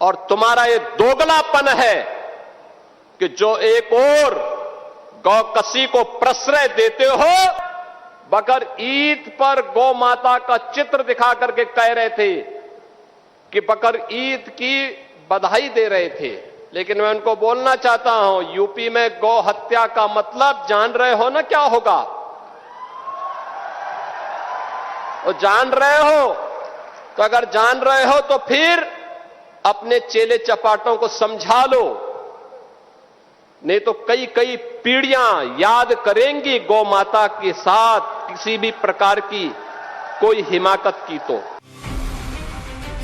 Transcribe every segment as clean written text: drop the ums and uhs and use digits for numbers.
और तुम्हारा ये दोगलापन है कि जो एक और गौकसी को प्रश्रय देते हो, बकर ईद पर गौ माता का चित्र दिखा करके कह रहे थे कि बकर ईद की बधाई दे रहे थे। लेकिन मैं उनको बोलना चाहता हूं, यूपी में गौ हत्या का मतलब जान रहे हो ना क्या होगा? और जान रहे हो तो अगर जान रहे हो तो फिर अपने चेले चपाटों को समझा लो, नहीं तो कई कई पीढ़ियां याद करेंगी गौ माता के साथ किसी भी प्रकार की कोई हिमाकत की। तो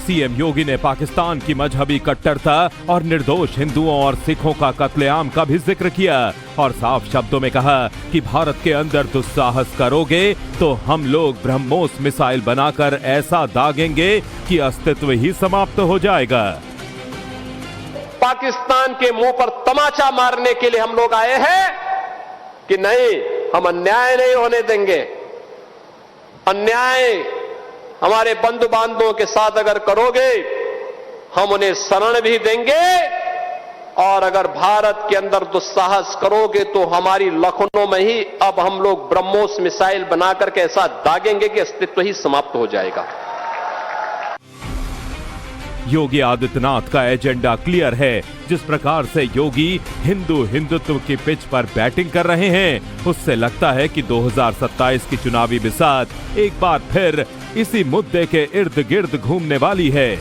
सीएम योगी ने पाकिस्तान की मजहबी कट्टरता और निर्दोष हिंदुओं और सिखों का कत्लेआम का भी जिक्र किया और साफ शब्दों में कहा कि भारत के अंदर दुस्साहस करोगे तो हम लोग ब्रह्मोस मिसाइल बनाकर ऐसा दागेंगे कि अस्तित्व ही समाप्त हो जाएगा। पाकिस्तान के मुंह पर तमाचा मारने के लिए हम लोग आए हैं कि नहीं, हम अन्याय नहीं होने देंगे। अन्याय हमारे बंधु बांधवों के साथ अगर करोगे हम उन्हें शरण भी देंगे, और अगर भारत के अंदर दुस्साहस करोगे तो हमारी लखनऊ में ही अब हम लोग ब्रह्मोस मिसाइल बनाकर के ऐसा दागेंगे कि अस्तित्व ही समाप्त हो जाएगा। योगी आदित्यनाथ का एजेंडा क्लियर है। जिस प्रकार से योगी हिंदुत्व की पिच पर बैटिंग कर रहे हैं, उससे लगता है कि 2027 की चुनावी बिसात एक बार फिर इसी मुद्दे के इर्द गिर्द घूमने वाली है।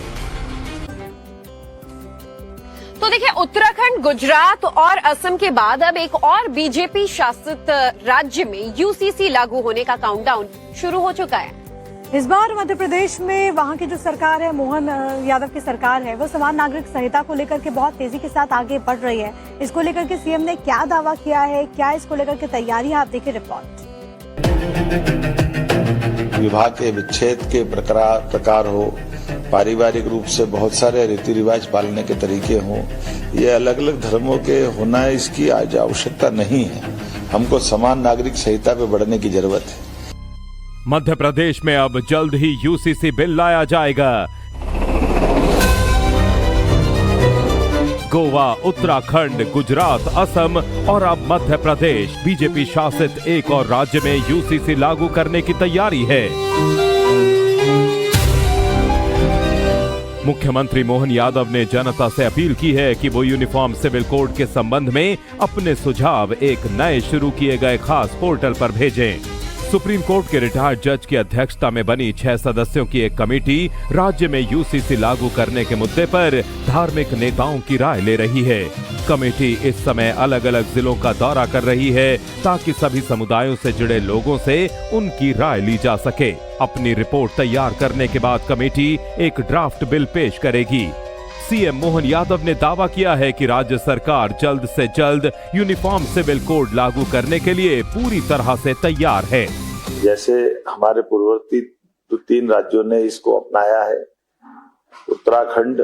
तो देखिए, उत्तराखंड, गुजरात और असम के बाद अब एक और बीजेपी शासित राज्य में यूसीसी लागू होने का काउंटडाउन शुरू हो चुका है। इस बार मध्य प्रदेश में वहां की जो सरकार है, मोहन यादव की सरकार है, वो समान नागरिक संहिता को लेकर के बहुत तेजी के साथ आगे बढ़ रही है। इसको लेकर के सीएम ने क्या दावा किया है, क्या इसको लेकर के तैयारी है, आप देखिए रिपोर्ट। विवाह के विच्छेद के प्रकार हो, पारिवारिक रूप से बहुत सारे रीति रिवाज पालने के तरीके हों, ये अलग अलग धर्मों के होना है, इसकी आज आवश्यकता नहीं है। हमको समान नागरिक संहिता पे बढ़ने की जरूरत है। मध्य प्रदेश में अब जल्द ही यूसीसी बिल लाया जाएगा। गोवा, उत्तराखंड, गुजरात, असम और अब मध्य प्रदेश बीजेपी शासित एक और राज्य में यूसीसी लागू करने की तैयारी है। मुख्यमंत्री मोहन यादव ने जनता से अपील की है कि वो यूनिफॉर्म सिविल कोड के संबंध में अपने सुझाव एक नए शुरू किए गए खास पोर्टल पर भेजें। सुप्रीम कोर्ट के रिटायर्ड जज की अध्यक्षता में बनी 6 सदस्यों की एक कमेटी राज्य में यूसीसी लागू करने के मुद्दे पर धार्मिक नेताओं की राय ले रही है। कमेटी इस समय अलग अलग जिलों का दौरा कर रही है ताकि सभी समुदायों से जुड़े लोगों से उनकी राय ली जा सके। अपनी रिपोर्ट तैयार करने के बाद कमेटी एक ड्राफ्ट बिल पेश करेगी। सीएम मोहन यादव ने दावा किया है कि राज्य सरकार जल्द से जल्द यूनिफॉर्म सिविल कोड लागू करने के लिए पूरी तरह से तैयार है। जैसे हमारे पूर्ववर्ती 3 राज्यों ने इसको अपनाया है, उत्तराखंड,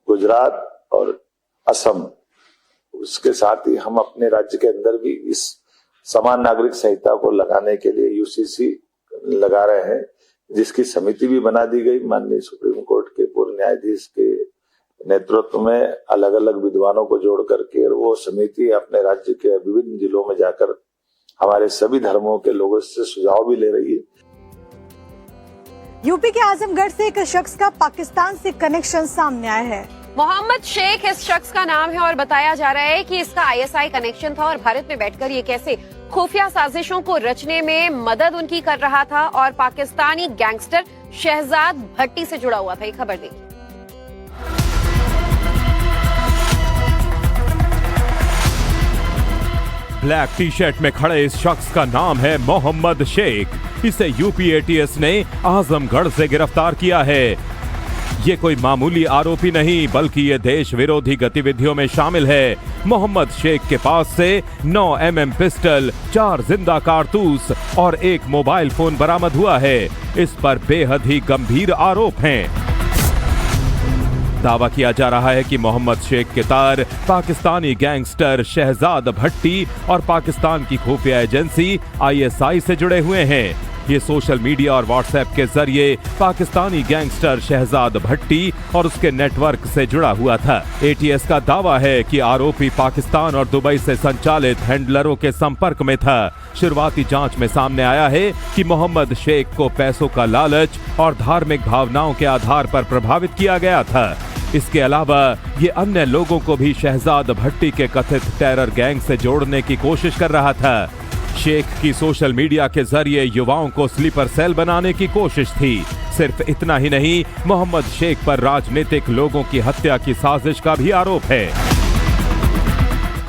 गुजरात और असम, उसके साथ ही हम अपने राज्य के अंदर भी इस समान नागरिक संहिता को लगाने के लिए यूसीसी लगा रहे हैं, जिसकी समिति भी बना दी गई। माननीय सुप्रीम कोर्ट के पूर्व न्यायाधीश के नेतृत्व में अलग अलग विद्वानों को जोड़ करके वो समिति अपने राज्य के विभिन्न जिलों में जाकर हमारे सभी धर्मों के लोगों से सुझाव भी ले रही है। यूपी के आजमगढ़ से एक शख्स का पाकिस्तान से कनेक्शन सामने आया है। मोहम्मद शेख इस शख्स का नाम है और बताया जा रहा है कि इसका आईएसआई कनेक्शन था और भारत में बैठकर ये कैसे खुफिया साजिशों को रचने में मदद उनकी कर रहा था और पाकिस्तानी गैंगस्टर शहजाद भट्टी से जुड़ा हुआ था। ये खबर देखिए। ब्लैक टी शर्ट में खड़े इस शख्स का नाम है मोहम्मद शेख। इसे यूपी एटीएस ने आजमगढ़ से गिरफ्तार किया है। ये कोई मामूली आरोपी नहीं बल्कि ये देश विरोधी गतिविधियों में शामिल है। मोहम्मद शेख के पास से 9 mm पिस्टल, 4 जिंदा कारतूस और 1 मोबाइल फोन बरामद हुआ है। इस पर बेहद ही गंभीर आरोप हैं। दावा किया जा रहा है कि मोहम्मद शेख के तार पाकिस्तानी गैंगस्टर शहजाद भट्टी और पाकिस्तान की खुफिया एजेंसी आईएसआई से जुड़े हुए हैं। ये सोशल मीडिया और व्हाट्सएप के जरिए पाकिस्तानी गैंगस्टर शहजाद भट्टी और उसके नेटवर्क से जुड़ा हुआ था। एटीएस का दावा है कि आरोपी पाकिस्तान और दुबई से संचालित हैंडलरों के संपर्क में था। शुरुआती जांच में सामने आया है कि मोहम्मद शेख को पैसों का लालच और धार्मिक भावनाओं के आधार पर प्रभावित किया गया था। इसके अलावा ये अन्य लोगों को भी शहजाद भट्टी के कथित टेरर गैंग से जोड़ने की कोशिश कर रहा था। शेख की सोशल मीडिया के जरिए युवाओं को स्लीपर सेल बनाने की कोशिश थी। सिर्फ इतना ही नहीं, मोहम्मद शेख पर राजनीतिक लोगों की हत्या की साजिश का भी आरोप है।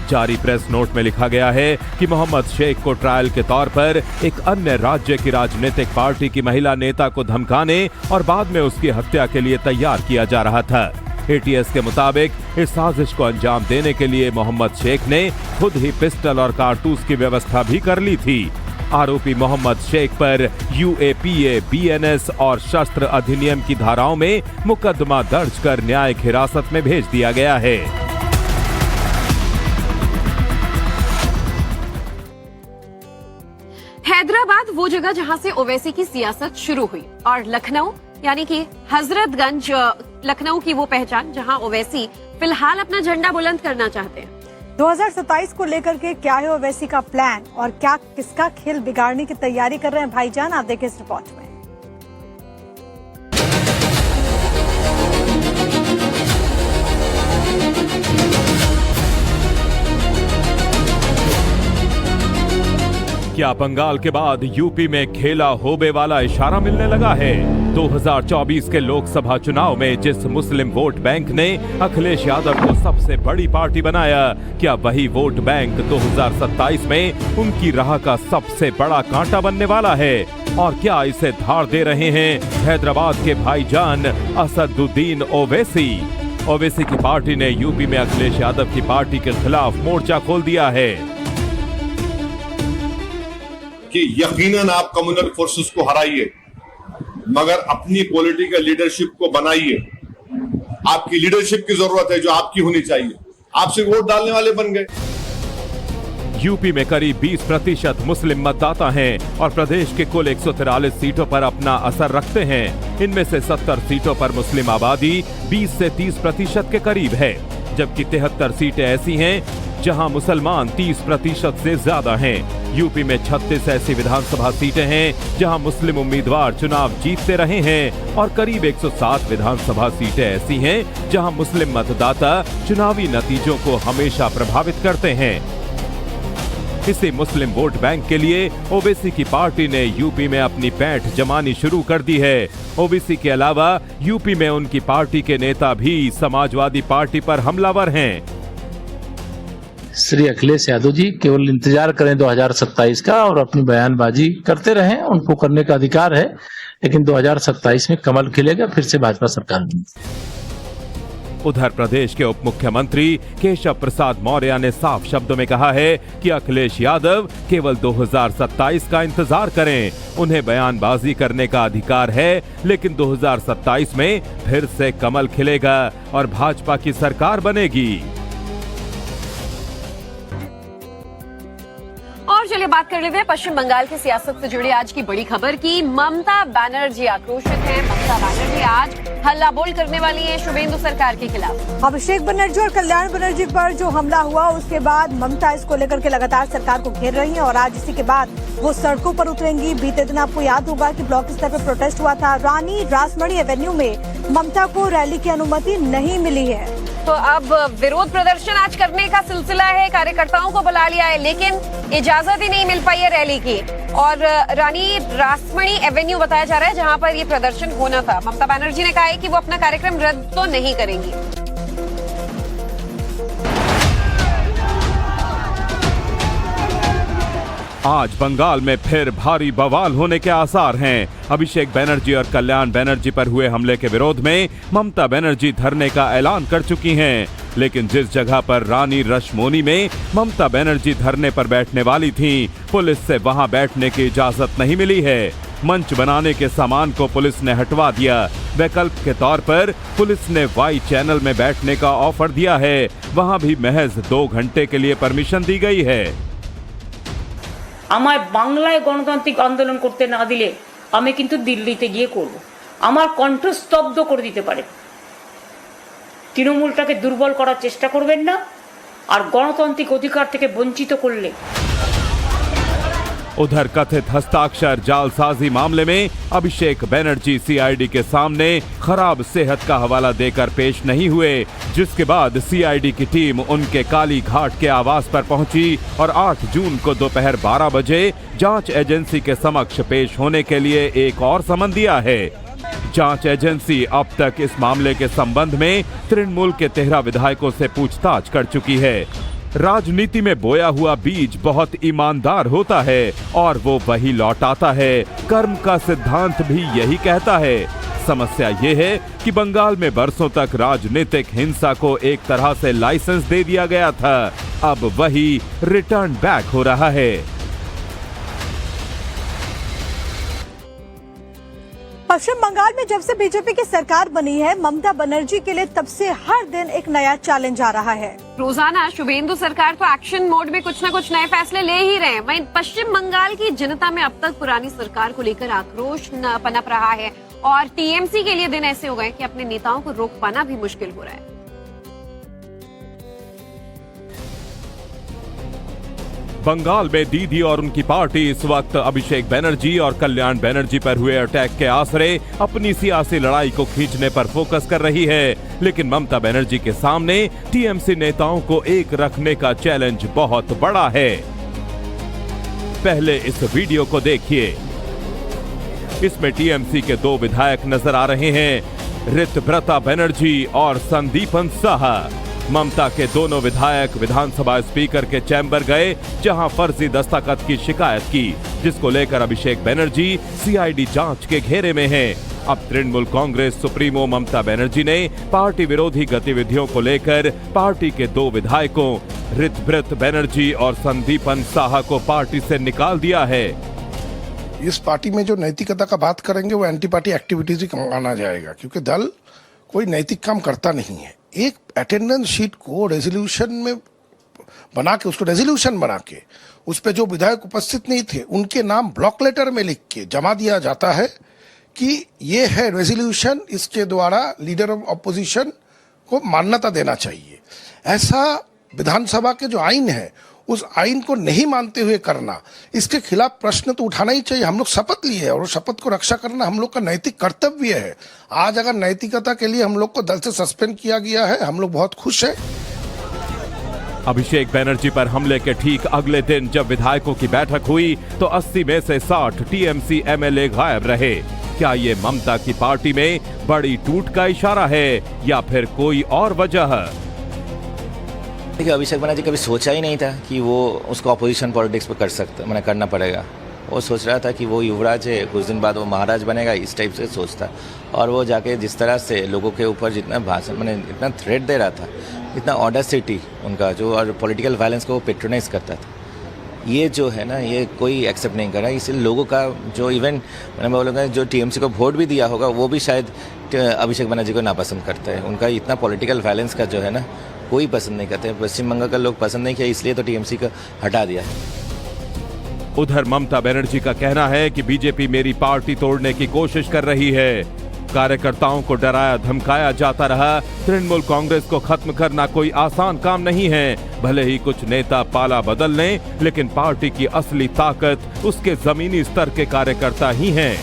जारी प्रेस नोट में लिखा गया है कि मोहम्मद शेख को ट्रायल के तौर पर एक अन्य राज्य की राजनीतिक पार्टी की महिला नेता को धमकाने और बाद में उसकी हत्या के लिए तैयार किया जा रहा था। एटीएस के मुताबिक इस साजिश को अंजाम देने के लिए मोहम्मद शेख ने खुद ही पिस्टल और कारतूस की व्यवस्था भी कर ली थी। आरोपी मोहम्मद शेख पर यूएपीए, बीएनएस और शस्त्र अधिनियम की धाराओं में मुकदमा दर्ज कर न्यायिक हिरासत में भेज दिया गया है। हैदराबाद वो जगह जहां से ओवैसी की सियासत शुरू हुई और लखनऊ यानी कि हजरतगंज लखनऊ की वो पहचान जहां ओवैसी फिलहाल अपना झंडा बुलंद करना चाहते हैं। 2027 को लेकर के क्या है ओवैसी का प्लान और क्या किसका खेल बिगाड़ने की तैयारी कर रहे हैं भाईजान, आप देखें इस रिपोर्ट में। क्या बंगाल के बाद यूपी में खेला होबे वाला इशारा मिलने लगा है? 2024 के लोकसभा चुनाव में जिस मुस्लिम वोट बैंक ने अखिलेश यादव को सबसे बड़ी पार्टी बनाया, क्या वही वोट बैंक 2027 में उनकी राह का सबसे बड़ा कांटा बनने वाला है? और क्या इसे धार दे रहे हैं हैदराबाद के भाईजान असदुद्दीन ओवैसी? ओवैसी की पार्टी ने यूपी में अखिलेश यादव की पार्टी के खिलाफ मोर्चा खोल दिया है कि यकीनन आप कम्युनल फोर्सेस को हराइए, मगर अपनी पॉलिटिकल लीडरशिप को बनाइए। आपकी लीडरशिप की जरूरत है जो आपकी होनी चाहिए। आप सिर्फ वोट डालने वाले बन गए। यूपी में करीब 20% मुस्लिम मतदाता हैं और प्रदेश के कुल 143 सीटों पर अपना असर रखते हैं। इनमें से 70 सीटों पर मुस्लिम आबादी 20 से 30% के करीब है, जबकि 73 सीटें ऐसी हैं जहां मुसलमान 30% से ज्यादा हैं। यूपी में 36 ऐसी विधानसभा सीटें हैं जहां मुस्लिम उम्मीदवार चुनाव जीतते रहे हैं और करीब 107 विधानसभा सीटें ऐसी हैं जहां मुस्लिम मतदाता चुनावी नतीजों को हमेशा प्रभावित करते हैं। इसी मुस्लिम वोट बैंक के लिए ओवैसी की पार्टी ने यूपी में अपनी पैठ जमानी शुरू कर दी है। ओवैसी के अलावा यूपी में उनकी पार्टी के नेता भी समाजवादी पार्टी पर हमलावर हैं। श्री अखिलेश यादव जी केवल इंतजार करें 2027 का और अपनी बयानबाजी करते रहें, उनको करने का अधिकार है, लेकिन 2027 में कमल खिलेगा, फिर से भाजपा सरकार बनेगी। उधर प्रदेश के उप मुख्यमंत्री केशव प्रसाद मौर्य ने साफ शब्दों में कहा है कि अखिलेश यादव केवल 2027 का इंतजार करें। उन्हें बयानबाजी करने का अधिकार है, लेकिन 2027 में फिर से कमल खिलेगा और भाजपा की सरकार बनेगी। और चलिए बात कर लेते हैं पश्चिम बंगाल की सियासत से जुड़ी आज की बड़ी खबर की। ममता बनर्जी आक्रोशित हैं। ममता बनर्जी आज हल्ला बोल करने वाली हैं शुभेंदु सरकार के खिलाफ। अभिषेक बनर्जी और कल्याण बनर्जी पर जो हमला हुआ उसके बाद ममता इसको लेकर के लगातार सरकार को घेर रही हैं और आज इसी के बाद वो सड़कों पर उतरेंगी। बीते दिन आपको याद होगा कि ब्लॉक स्तर पर प्रोटेस्ट हुआ था। रानी रासमणी एवेन्यू में ममता को रैली की अनुमति नहीं मिली है, तो अब विरोध प्रदर्शन आज करने का सिलसिला है। कार्यकर्ताओं को बुला लिया है, लेकिन इजाजत ही नहीं मिल पाई है रैली की। और रानी रासमणी एवेन्यू बताया जा रहा है जहां पर ये प्रदर्शन होना था। ममता बनर्जी ने कहा है कि वो अपना कार्यक्रम रद्द तो नहीं करेंगी। आज बंगाल में फिर भारी बवाल होने के आसार हैं। अभिषेक बनर्जी और कल्याण बनर्जी पर हुए हमले के विरोध में ममता बनर्जी धरने का ऐलान कर चुकी हैं, लेकिन जिस जगह पर रानी रश्मोनी में ममता बनर्जी धरने पर बैठने वाली थीं, पुलिस से वहां बैठने की इजाजत नहीं मिली है। मंच बनाने के सामान को पुलिस ने हटवा दिया। वैकल्प के तौर पर पुलिस ने वाई चैनल में बैठने का ऑफर दिया है, वहां भी महज 2 घंटे के लिए परमिशन दी गई है। আমায় বাংলায় গণতান্ত্রিক আন্দোলন করতে না দিলে আমি কিন্তু দিল্লিতে গিয়ে করব। আমার কণ্ঠ স্তব্ধ করে দিতে পারে। তৃণমূলটাকে দুর্বল করার চেষ্টা করবেন না, আর গণতান্ত্রিক অধিকার থেকে বঞ্চিত করলে। उधर कथित हस्ताक्षर जालसाजी मामले में अभिषेक बनर्जी सीआईडी के सामने खराब सेहत का हवाला देकर पेश नहीं हुए, जिसके बाद सीआईडी की टीम उनके काली घाट के आवास पर पहुंची और 8 जून को दोपहर 12 बजे जांच एजेंसी के समक्ष पेश होने के लिए एक और समन दिया है। जांच एजेंसी अब तक इस मामले के संबंध में तृणमूल के 13 विधायकों से पूछताछ कर चुकी है। राजनीति में बोया हुआ बीज बहुत ईमानदार होता है और वो वही लौटाता है। कर्म का सिद्धांत भी यही कहता है। समस्या ये है कि बंगाल में बरसों तक राजनीतिक हिंसा को एक तरह से लाइसेंस दे दिया गया था, अब वही रिटर्न बैक हो रहा है। पश्चिम बंगाल में जब से बीजेपी की सरकार बनी है, ममता बनर्जी के लिए तब से हर दिन एक नया चैलेंज आ रहा है। रोजाना शुभेंदु सरकार तो एक्शन मोड में कुछ न कुछ नए फैसले ले ही रहे हैं। वहीं पश्चिम बंगाल की जनता में अब तक पुरानी सरकार को लेकर आक्रोश पनप रहा है और टीएमसी के लिए दिन ऐसे हो गए कि अपने नेताओं को रोक पाना भी मुश्किल हो रहा है। बंगाल में दीदी और उनकी पार्टी इस वक्त अभिषेक बनर्जी और कल्याण बनर्जी पर हुए अटैक के आसरे अपनी सियासी लड़ाई को खींचने पर फोकस कर रही है, लेकिन ममता बनर्जी के सामने टीएमसी नेताओं को एक रखने का चैलेंज बहुत बड़ा है। पहले इस वीडियो को देखिए। इसमें टीएमसी के 2 विधायक नजर आ रहे हैं, ऋतव्रता बनर्जी और संदीपन साहा। ममता के दोनों विधायक विधानसभा स्पीकर के चैम्बर गए, जहां फर्जी दस्तखत की शिकायत की, जिसको लेकर अभिषेक बनर्जी सीआईडी जांच के घेरे में हैं। अब तृणमूल कांग्रेस सुप्रीमो ममता बनर्जी ने पार्टी विरोधी गतिविधियों को लेकर पार्टी के 2 विधायकों ऋतव्रत बनर्जी और संदीपन साहा को पार्टी से निकाल दिया है। इस पार्टी में जो नैतिकता का बात करेंगे वो एंटी पार्टी एक्टिविटीज ही माना जाएगा, क्योंकि दल कोई नैतिक काम करता नहीं है। एक अटेंडेंस शीट को रेजोल्यूशन में बना के, उसको रेजोल्यूशन बना के उस पे जो विधायक उपस्थित नहीं थे उनके नाम ब्लॉक लेटर में लिख के जमा दिया जाता है कि ये है रेजोल्यूशन, इसके द्वारा लीडर ऑफ अपोजिशन को मान्यता देना चाहिए। ऐसा विधानसभा के जो आइन है उस आइन को नहीं मानते हुए करना, इसके खिलाफ प्रश्न तो उठाना ही चाहिए। हम लोग शपथ लिए हैं और शपथ को रक्षा करना हम लोग का नैतिक कर्तव्य है। आज अगर नैतिकता के लिए हम लोग को दल से सस्पेंड किया गया है, हम लोग बहुत खुश हैं। अभिषेक बनर्जी पर हमले के ठीक अगले दिन जब विधायकों की बैठक हुई तो 80 में से 60 टीएमसी एमएलए गायब रहे। क्या ये ममता की पार्टी में बड़ी टूट का इशारा है या फिर कोई और वजह? देखिए, अभिषेक बनर्जी कभी सोचा ही नहीं था कि वो उसको अपोजिशन पॉलिटिक्स पे कर सकता, मैंने करना पड़ेगा। वो सोच रहा था कि वो युवराज है, कुछ दिन बाद वो महाराज बनेगा, इस टाइप से सोचता। और वो जाके जिस तरह से लोगों के ऊपर जितना भाषण, मैंने इतना थ्रेट दे रहा था, इतना ऑडेसिटी उनका जो, और पॉलिटिकल वायलेंस को वो पेट्रोनाइज करता था, ये जो है ना, ये कोई एक्सेप्ट नहीं कर रहा। इसलिए लोगों का जो इवन मैंने बोलूँगा जो टीएमसी को वोट भी दिया होगा वो भी शायद अभिषेक बनर्जी को नापसंद करता है। उनका इतना पॉलिटिकल वायलेंस का जो है ना कोई पसंद नहीं करते। पश्चिम बंगाल का लोग पसंद नहीं किया, इसलिए तो टीएमसी को हटा दिया। उधर ममता बनर्जी का कहना है कि बीजेपी मेरी पार्टी तोड़ने की कोशिश कर रही है। कार्यकर्ताओं को डराया धमकाया जाता रहा। तृणमूल कांग्रेस को खत्म करना कोई आसान काम नहीं है। भले ही कुछ नेता पाला बदल लें, लेकिन पार्टी की असली ताकत उसके जमीनी स्तर के कार्यकर्ता ही हैं।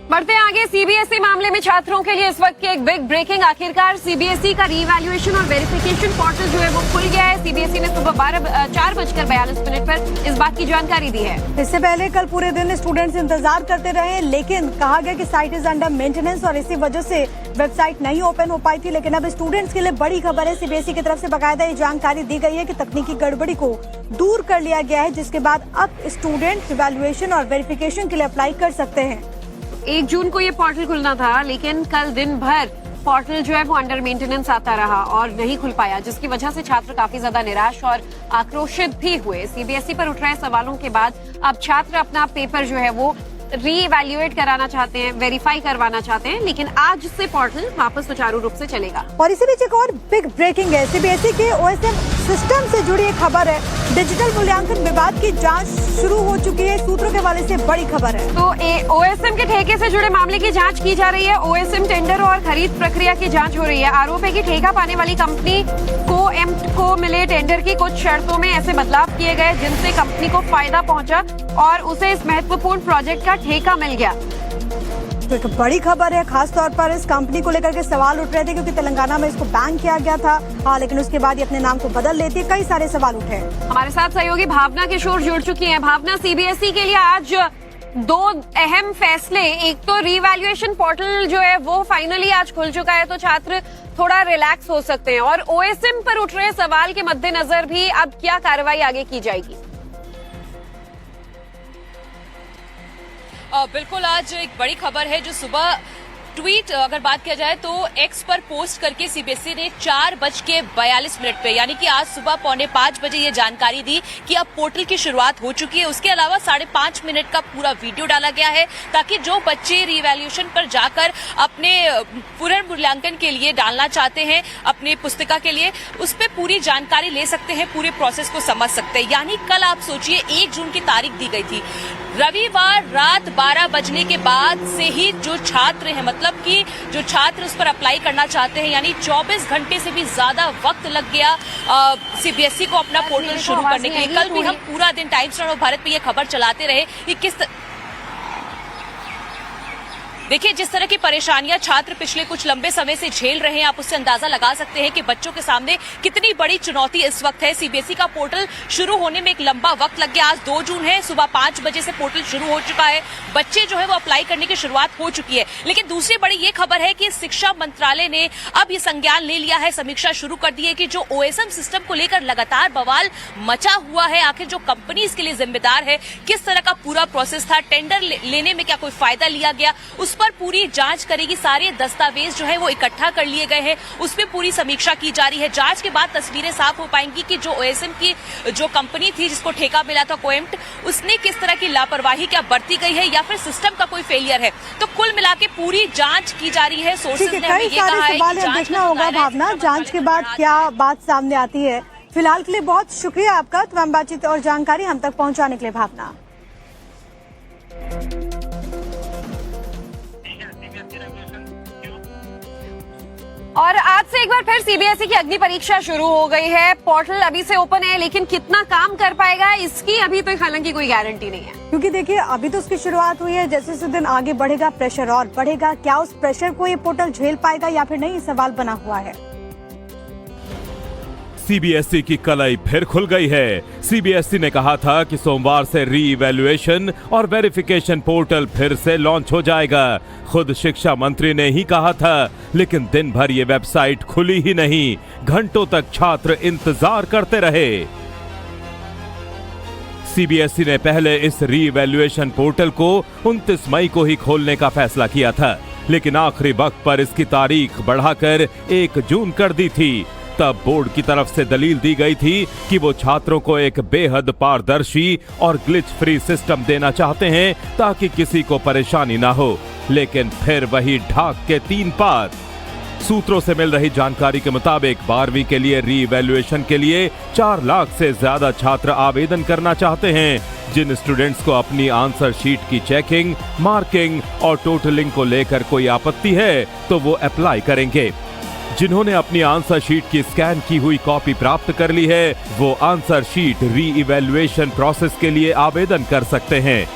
बढ़ते आगे, सीबीएसई मामले में छात्रों के लिए इस वक्त की एक बिग ब्रेकिंग। आखिरकार सीबीएसई का रीवैल्यूएशन और वेरिफिकेशन पोर्टल जो है वो खुल गया है। सीबीएसई ने सुबह 4:42 पर इस बात की जानकारी दी है। इससे पहले कल पूरे दिन स्टूडेंट्स इंतजार करते रहे, लेकिन कहा गया कि साइट इज अंडर मेंटेनेंस और इसी वजह से वेबसाइट नहीं ओपन हो पाई थी। लेकिन अब स्टूडेंट्स के लिए बड़ी खबर है। सीबीएसई की तरफ से बाकायदा ये जानकारी दी गई है कि तकनीकी गड़बड़ी को दूर कर लिया गया है, जिसके बाद अब स्टूडेंट इवैल्यूएशन और वेरिफिकेशन के लिए अप्लाई कर सकते हैं। 1 जून को ये पोर्टल खुलना था, लेकिन कल दिन भर पोर्टल जो है वो अंडर मेंटेनेंस आता रहा और नहीं खुल पाया, जिसकी वजह से छात्र काफी ज्यादा निराश और आक्रोशित भी हुए। सीबीएसई पर उठ रहे सवालों के बाद अब छात्र अपना पेपर जो है वो री-इवैल्यूएट कराना चाहते हैं, वेरीफाई करवाना चाहते हैं, लेकिन आज से पोर्टल वापस सुचारू रूप से चलेगा। और इसी बीच एक और बिग ब्रेकिंग है। सीबीएसई के ओएसएम सिस्टम से जुड़ी एक खबर है। डिजिटल मूल्यांकन विवाद की जांच शुरू हो चुकी है, सूत्रों के हवाले से बड़ी खबर है। तो ओएसएम के ठेके से जुड़े मामले की जांच की जा रही है। ओएसएम टेंडर और खरीद प्रक्रिया की जांच हो रही है। आरोप है कि ठेका पाने वाली कंपनी कोएम्प्ट को मिले टेंडर की कुछ शर्तों में ऐसे बदलाव किए गए जिनसे कंपनी को फायदा पहुंचा और उसे इस महत्वपूर्ण प्रोजेक्ट का ठेका मिल गया। तो एक बड़ी खबर है, खास तौर पर इस कंपनी को लेकर के सवाल उठ रहे थे क्योंकि तेलंगाना में इसको बैन किया गया था, लेकिन उसके बाद ये अपने नाम को बदल लेती है। कई सारे सवाल उठे। हमारे साथ सहयोगी भावना किशोर जुड़ चुकी हैं। भावना, सीबीएसई के लिए आज दो अहम फैसले, एक तो रीवैल्यूएशन पोर्टल जो है वो फाइनली आज खुल चुका है तो छात्र थोड़ा रिलैक्स हो सकते हैं, और ओएसएम पर उठ रहे सवाल के मद्देनजर भी अब क्या कार्रवाई आगे की जाएगी? बिल्कुल, आज एक बड़ी खबर है जो सुबह ट्वीट अगर बात किया जाए तो एक्स पर पोस्ट करके सीबीएसई ने 4:42 पे यानी कि आज सुबह 4:45 बजे ये जानकारी दी कि अब पोर्टल की शुरुआत हो चुकी है। उसके अलावा 5.5 मिनट का पूरा वीडियो डाला गया है ताकि जो बच्चे रिवैल्यूएशन पर जाकर अपने पुनर्मूल्यांकन के लिए डालना चाहते हैं अपनी पुस्तिका के लिए, उस पर पूरी जानकारी ले सकते हैं, पूरे प्रोसेस को समझ सकते हैं। यानी कल आप सोचिए 1 जून की तारीख दी गई थी, रविवार रात 12 बजने के बाद से ही जो छात्र हैं, मतलब कि जो छात्र उस पर अप्लाई करना चाहते हैं, यानी 24 घंटे से भी ज्यादा वक्त लग गया सीबीएसई को अपना पोर्टल शुरू करने के लिए। कल भी हम पूरा दिन टाइम्स नाउ भारत पे ये खबर चलाते रहे कि किस देखिए जिस तरह की परेशानियां छात्र पिछले कुछ लंबे समय से झेल रहे हैं, आप उससे अंदाजा लगा सकते हैं कि बच्चों के सामने कितनी बड़ी चुनौती इस वक्त है। सीबीएसई का पोर्टल शुरू होने में एक लंबा वक्त लग गया। आज 2 जून है, सुबह 5 बजे से पोर्टल शुरू हो चुका है, बच्चे जो है वो अप्लाई करने की शुरुआत हो चुकी है। लेकिन दूसरी बड़ी ये खबर है कि शिक्षा मंत्रालय ने अब ये संज्ञान ले लिया है, समीक्षा शुरू कर दी है कि जो ओएसएम सिस्टम को लेकर लगातार बवाल मचा हुआ है, आखिर जो कंपनी इसके लिए जिम्मेदार है, किस तरह का पूरा प्रोसेस था, टेंडर लेने में क्या कोई फायदा लिया गया, उस पर पूरी जांच करेगी। सारे दस्तावेज जो है वो इकट्ठा कर लिए गए हैं, उस पर पूरी समीक्षा की जा रही है। जांच के बाद तस्वीरें साफ हो पाएंगी कि जो ओएसएम की जो कंपनी थी जिसको ठेका मिला था कोएम्प्ट, उसने किस तरह की लापरवाही क्या बरती गई है या फिर सिस्टम का कोई फेलियर है। तो कुल मिला के पूरी जांच की जा रही है। सोर्सेज ने हमें ये कहा है कि जांच देखना होगा भावना, जांच के बाद क्या बात सामने आती है। फिलहाल के लिए बहुत शुक्रिया आपका तमाम बातचीत और जानकारी हम तक पहुंचाने के लिए भावना। और आज से एक बार फिर सीबीएसई की अग्नि परीक्षा शुरू हो गई है। पोर्टल अभी से ओपन है, लेकिन कितना काम कर पाएगा इसकी अभी तक हालांकि कोई गारंटी नहीं है, क्योंकि देखिए अभी तो उसकी शुरुआत हुई है। जैसे जैसे दिन आगे बढ़ेगा प्रेशर और बढ़ेगा। क्या उस प्रेशर को ये पोर्टल झेल पाएगा या फिर नहीं, सवाल बना हुआ है। सीबीएसई की कलाई फिर खुल गई है। सीबीएसई ने कहा था कि सोमवार से री इवैल्यूएशन और वेरिफिकेशन पोर्टल फिर से लॉन्च हो जाएगा। खुद शिक्षा मंत्री ने ही कहा था, लेकिन दिन भर ये वेबसाइट खुली ही नहीं। घंटों तक छात्र इंतजार करते रहे। सीबीएसई ने पहले इस री इवैल्यूएशन पोर्टल को 29 मई को ही खोलने का फैसला किया था, लेकिन आखिरी वक्त पर इसकी तारीख बढ़ाकर 1 जून कर दी थी। तब बोर्ड की तरफ से दलील दी गई थी कि वो छात्रों को एक बेहद पारदर्शी और ग्लिच फ्री सिस्टम देना चाहते हैं ताकि किसी को परेशानी ना हो। लेकिन फिर वही ढाक के 3 पात। सूत्रों से मिल रही जानकारी के मुताबिक 12वीं के लिए री इवैल्यूएशन के लिए 4 लाख से ज्यादा छात्र आवेदन करना चाहते हैं। जिन स्टूडेंट्स को अपनी आंसर शीट की चेकिंग, मार्किंग और टोटलिंग को लेकर कोई आपत्ति है तो वो अप्लाई करेंगे। जिन्होंने अपनी आंसर शीट की स्कैन की हुई कॉपी प्राप्त कर ली है, वो आंसर शीट री इवैल्यूएशन प्रोसेस के लिए आवेदन कर सकते हैं।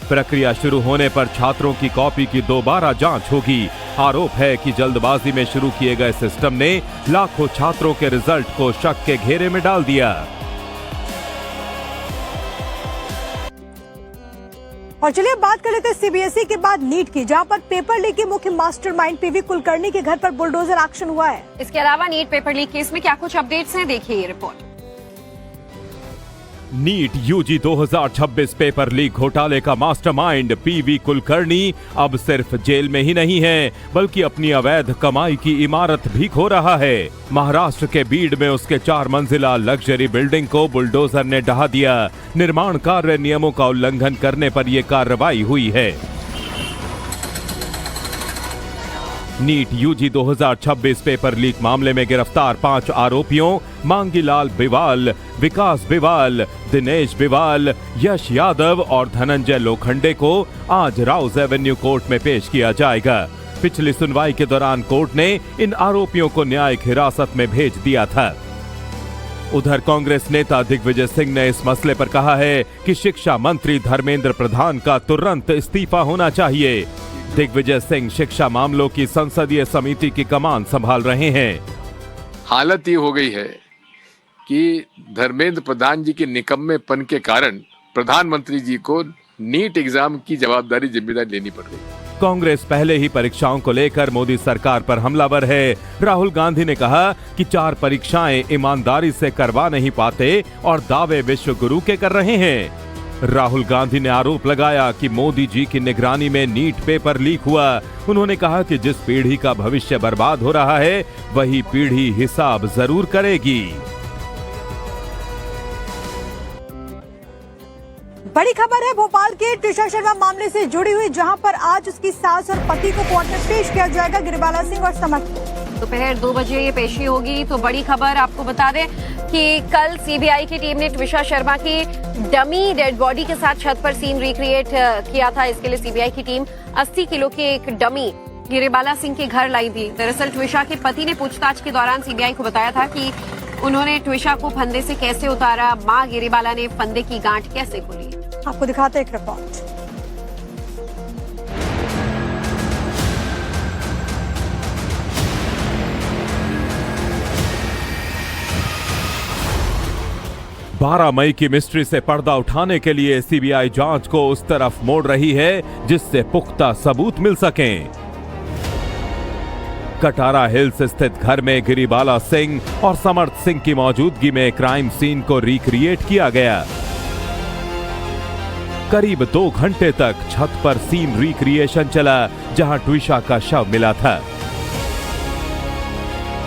प्रक्रिया शुरू होने पर छात्रों की कॉपी की दोबारा जांच होगी। आरोप है कि जल्दबाजी में शुरू किए गए सिस्टम ने लाखों छात्रों के रिजल्ट को शक के घेरे में डाल दिया। और चलिए बात कर लेते हैं सीबीएसई के बाद नीट की, जहां पर पेपर लीक के मुख्य मास्टरमाइंड पीवी कुलकर्णी के घर पर बुलडोजर एक्शन हुआ है। इसके अलावा नीट पेपर लीक केस में क्या कुछ अपडेट्स हैं, देखिए ये report. NEET UG 2026 paper leak घोटाले का मास्टरमाइंड पीवी कुलकर्णी अब सिर्फ जेल में ही नहीं है, बल्कि अपनी अवैध कमाई की इमारत भी खो रहा है। महाराष्ट्र के बीड में उसके 4 मंजिला लग्जरी बिल्डिंग को बुलडोजर ने ढहा दिया। निर्माण कार्य नियमों का उल्लंघन करने पर यह कार्रवाई हुई है। नीट यूजी 2026 पेपर लीक मामले में गिरफ्तार 5 आरोपियों मांगीलाल बिवाल, विकास बिवाल, दिनेश बिवाल, यश यादव और धनंजय लोखंडे को आज राउज एवेन्यू कोर्ट में पेश किया जाएगा। पिछली सुनवाई के दौरान कोर्ट ने इन आरोपियों को न्यायिक हिरासत में भेज दिया था। उधर कांग्रेस नेता दिग्विजय सिंह ने इस मसले पर कहा है कि शिक्षा मंत्री धर्मेंद्र प्रधान का तुरंत इस्तीफा होना चाहिए। दिग्विजय सिंह शिक्षा मामलों की संसदीय समिति की कमान संभाल रहे हैं। हालत ये हो गई है कि धर्मेंद्र प्रधान जी के निकम्मेपन के कारण प्रधानमंत्री जी को नीट एग्जाम की जिम्मेदारी लेनी पड़ गई। कांग्रेस पहले ही परीक्षाओं को लेकर मोदी सरकार पर हमलावर है। राहुल गांधी ने कहा कि 4 परीक्षाएं ईमानदारी से करवा नहीं पाते और दावे विश्व गुरु के कर रहे हैं। राहुल गांधी ने आरोप लगाया कि मोदी जी की निगरानी में नीट पेपर लीक हुआ। उन्होंने कहा कि जिस पीढ़ी का भविष्य बर्बाद हो रहा है वही पीढ़ी हिसाब जरूर करेगी। बड़ी खबर है भोपाल के ट्विशा शर्मा मामले से जुड़ी हुई, जहां पर आज उसकी सास और पति को कोर्ट में पेश किया जाएगा। गिरिबाला सिंह और समर्थ दोपहर 2 बजे ये पेशी होगी। तो बड़ी खबर आपको बता दें कि कल सीबीआई की टीम ने ट्विशा शर्मा की डमी डेड बॉडी के साथ छत पर सीन रिक्रिएट किया था। इसके लिए सीबीआई की टीम 80 किलो की एक डमी गिरिबाला सिंह के घर लाई थी। दरअसल ट्विशा के पति ने पूछताछ के दौरान सीबीआई को बताया था कि उन्होंने ट्विशा को फंदे से कैसे उतारा, मां गिरिबाला ने फंदे की गांठ कैसे खोली। आपको दिखाते एक रिपोर्ट। बारह मई की मिस्ट्री से पर्दा उठाने के लिए सीबीआई जांच को उस तरफ मोड़ रही है जिससे पुख्ता सबूत मिल सकें। कटारा हिल्स स्थित घर में गिरिबाला सिंह और समर्थ सिंह की मौजूदगी में क्राइम सीन को रिक्रिएट किया गया। करीब 2 घंटे तक छत पर सीन रिक्रिएशन चला, जहां ट्विशा का शव मिला था।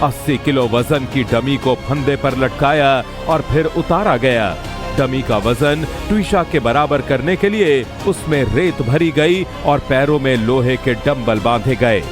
80 किलो वजन की डमी को फंदे पर लटकाया और फिर उतारा गया। डमी का वजन ट्विशा के बराबर करने के लिए उसमें रेत भरी गई और पैरों में लोहे के डंबल बांधे गए।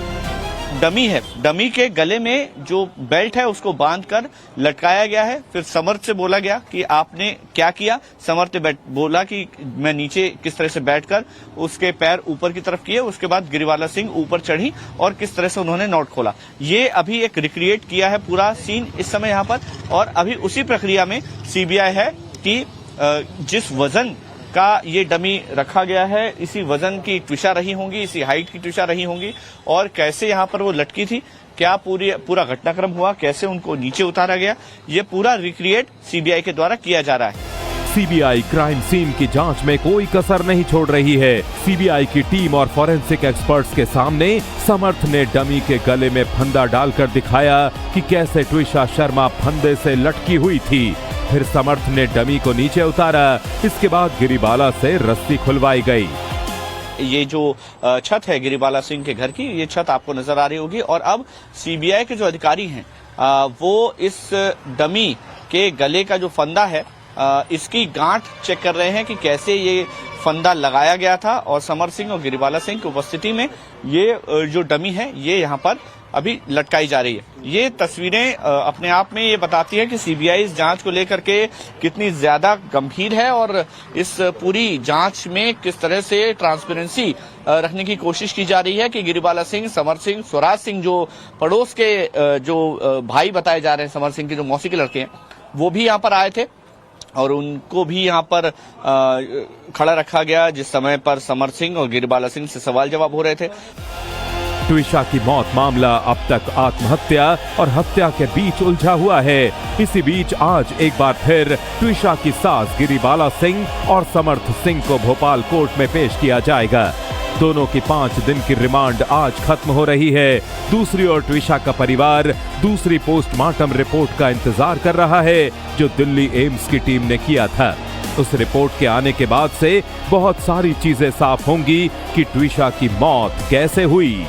डमी है, डमी के गले में जो बेल्ट है उसको बांधकर लटकाया गया है। फिर समर्थ से बोला गया कि आपने क्या किया। समर्थ ने बोला कि मैं नीचे किस तरह से बैठकर उसके पैर ऊपर की तरफ किए। उसके बाद गिरिबाला सिंह ऊपर चढ़ी और किस तरह से उन्होंने नोट खोला। ये अभी एक रिक्रिएट किया है पूरा सीन इस समय यहाँ पर, और अभी उसी प्रक्रिया में सीबीआई है कि जिस वजन का ये डमी रखा गया है, इसी वजन की ट्विशा रही होंगी, इसी हाइट की ट्विशा रही होंगी, और कैसे यहाँ पर वो लटकी थी, क्या पूरा घटनाक्रम हुआ, कैसे उनको नीचे उतारा गया, ये पूरा रिक्रिएट सीबीआई के द्वारा किया जा रहा है। सीबीआई क्राइम सीन की जांच में कोई कसर नहीं छोड़ रही है। सीबीआई की टीम और फॉरेंसिक एक्सपर्ट्स के सामने समर्थ ने डमी के गले में फंदा डालकर दिखाया कि कैसे ट्विशा शर्मा फंदे से लटकी हुई थी। फिर समर्थ ने डमी को नीचे उतारा। इसके बाद गिरिबाला से रस्सी खुलवाई गई। ये जो छत है गिरिबाला सिंह के घर की, ये छत आपको नजर आ रही होगी। और अब सीबीआई के जो अधिकारी हैं वो इस डमी के गले का जो फंदा है इसकी गांठ चेक कर रहे हैं कि कैसे ये फंदा लगाया गया था। और समर सिंह और गिरिबाला सिंह की उपस्थिति में ये जो डमी है ये यहाँ पर अभी लटकाई जा रही है। ये तस्वीरें अपने आप में ये बताती है कि सीबीआई इस जांच को लेकर के कितनी ज्यादा गंभीर है और इस पूरी जांच में किस तरह से ट्रांसपेरेंसी रखने की कोशिश की जा रही है कि गिरिबाला सिंह, समर सिंह, स्वराज सिंह जो पड़ोस के जो भाई बताए जा रहे हैं, समर सिंह के जो मौसी के लड़के हैं, वो भी यहाँ पर आए थे और उनको भी यहाँ पर खड़ा रखा गया जिस समय पर समर सिंह और गिरिबाला सिंह से सवाल जवाब हो रहे थे। ट्विशा की मौत मामला अब तक आत्महत्या और हत्या के बीच उलझा हुआ है। इसी बीच आज एक बार फिर ट्विशा की सास गिरिबाला सिंह और समर्थ सिंह को भोपाल कोर्ट में पेश किया जाएगा। दोनों की 5 दिन की रिमांड आज खत्म हो रही है। दूसरी ओर ट्विशा का परिवार दूसरी पोस्टमार्टम रिपोर्ट का इंतजार कर रहा है जो दिल्ली एम्स की टीम ने किया था। उस रिपोर्ट के आने के बाद से बहुत सारी चीजें साफ होंगी कि ट्विशा की मौत कैसे हुई।